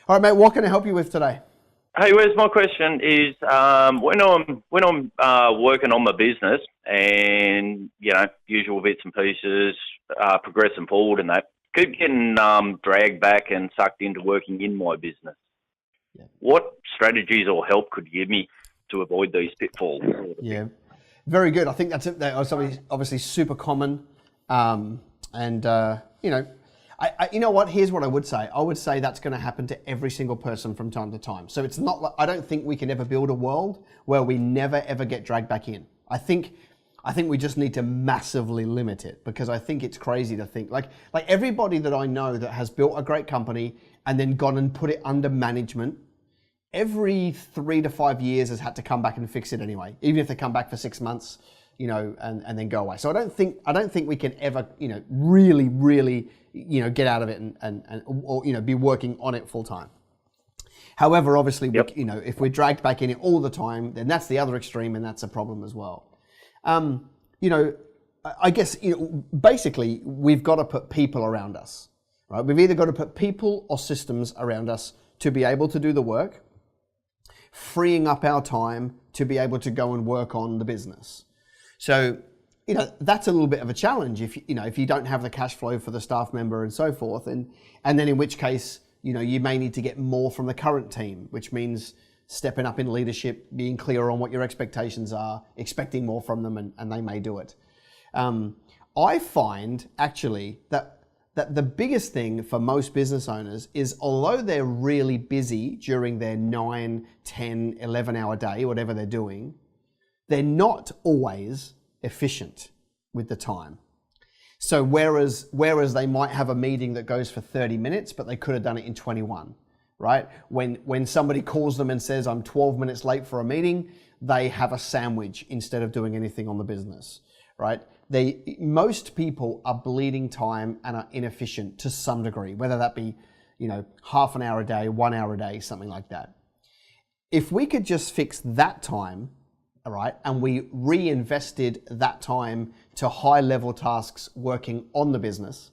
All right, mate, what can I help you with today? Hey, Wes, my question is, when I'm working on my business and, usual bits and pieces, progressing forward and that, keep getting dragged back and sucked into working in my business. Yeah. What strategies or help could you give me to avoid these pitfalls? Yeah, very good. I think that's obviously super common. You know what? Here's what I would say. I would say that's going to happen to every single person from time to time. So it's not like, I don't think we can ever build a world where we never ever get dragged back in. I think we just need to massively limit it, because I think it's crazy to think like everybody that I know that has built a great company and then gone and put it under management, every 3 to 5 years has had to come back and fix it anyway, even if they come back for 6 months, and then go away. So I don't think we can ever, really, get out of it or be working on it full time. However, obviously, Yep. If we're dragged back in it all the time, then that's the other extreme, and that's a problem as well. I guess, basically, we've got to put people around us, right? We've either got to put people or systems around us to be able to do the work, freeing up our time to be able to go and work on the business. So, that's a little bit of a challenge if you don't have the cash flow for the staff member and so forth, and then in which case, you may need to get more from the current team, which means stepping up in leadership, being clear on what your expectations are, expecting more from them, and they may do it. I find actually that the biggest thing for most business owners is, although they're really busy during their 9, 10, 11-hour day, whatever they're doing, they're not always efficient with the time. So whereas they might have a meeting that goes for 30 minutes, but they could have done it in 21, right? When somebody calls them and says, I'm 12 minutes late for a meeting, they have a sandwich instead of doing anything on the business, right? Most people are bleeding time and are inefficient to some degree, whether that be, half an hour a day, 1 hour a day, something like that. If we could just fix that time, all right, and we reinvested that time to high-level tasks working on the business,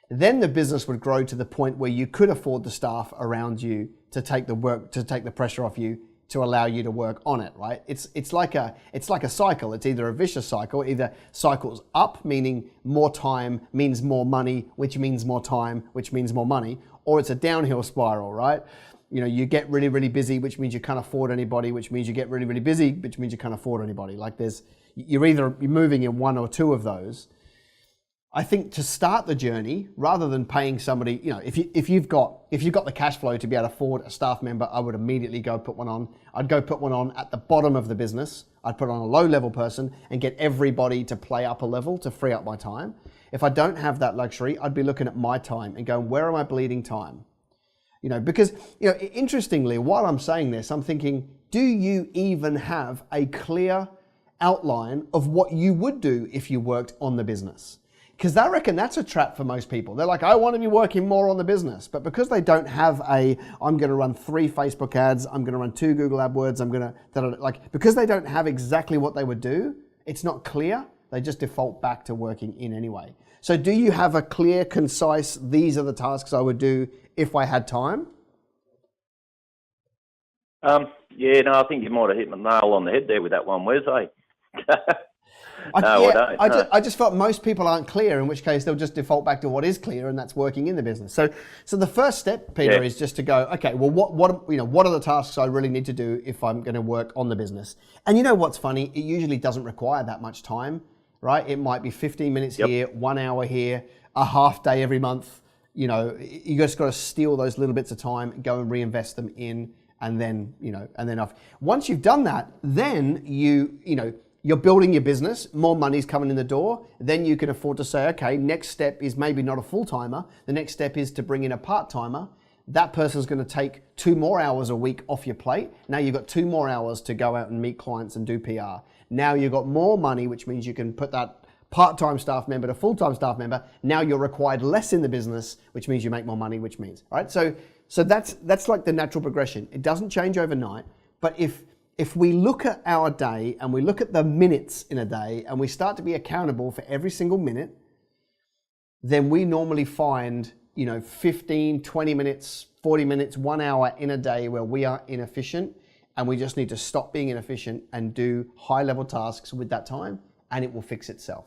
then the business would grow to the point where you could afford the staff around you to take the pressure off you, to allow you to work on it, right? It's like a cycle. It's either a vicious cycle, either cycles up, meaning more time means more money, which means more time, which means more money, or it's a downhill spiral, right? You get really, really busy, which means you can't afford anybody, which means you get really, really busy, which means you can't afford anybody. Like you're moving in one or two of those. I think to start the journey, rather than paying somebody, if you've got the cash flow to be able to afford a staff member, I would immediately go put one on. I'd go put one on at the bottom of the business. I'd put on a low-level person and get everybody to play up a level to free up my time. If I don't have that luxury, I'd be looking at my time and going, where am I bleeding time? Because interestingly, while I'm saying this, I'm thinking, do you even have a clear outline of what you would do if you worked on the business? Because I reckon that's a trap for most people. They're like, I want to be working more on the business. But because they don't have I'm going to run 3 Facebook ads, I'm going to run 2 Google AdWords, because they don't have exactly what they would do, it's not clear. They just default back to working in anyway. So do you have a clear, concise, these are the tasks I would do if I had time? I think you might have hit the nail on the head there with that one, Wes, eh? I just felt most people aren't clear, in which case they'll just default back to what is clear, and that's working in the business. So the first step, Peter, is just to go, okay, well, what are the tasks I really need to do if I'm going to work on the business? And what's funny? It usually doesn't require that much time, right? It might be 15 minutes here, 1 hour here, a half day every month. You just got to steal those little bits of time, go and reinvest them in, and then once you've done that, then you're building your business, more money's coming in the door, then you can afford to say, okay, next step is maybe not a full-timer. The next step is to bring in a part-timer. That person's going to take 2 more hours a week off your plate. Now you've got 2 more hours to go out and meet clients and do PR. Now you've got more money, which means you can put that part-time staff member to full-time staff member. Now you're required less in the business, which means you make more money, which means, right? So that's like the natural progression. It doesn't change overnight, but if we look at our day and we look at the minutes in a day and we start to be accountable for every single minute, then we normally find, 15, 20 minutes, 40 minutes, 1 hour in a day where we are inefficient, and we just need to stop being inefficient and do high level tasks with that time, and it will fix itself.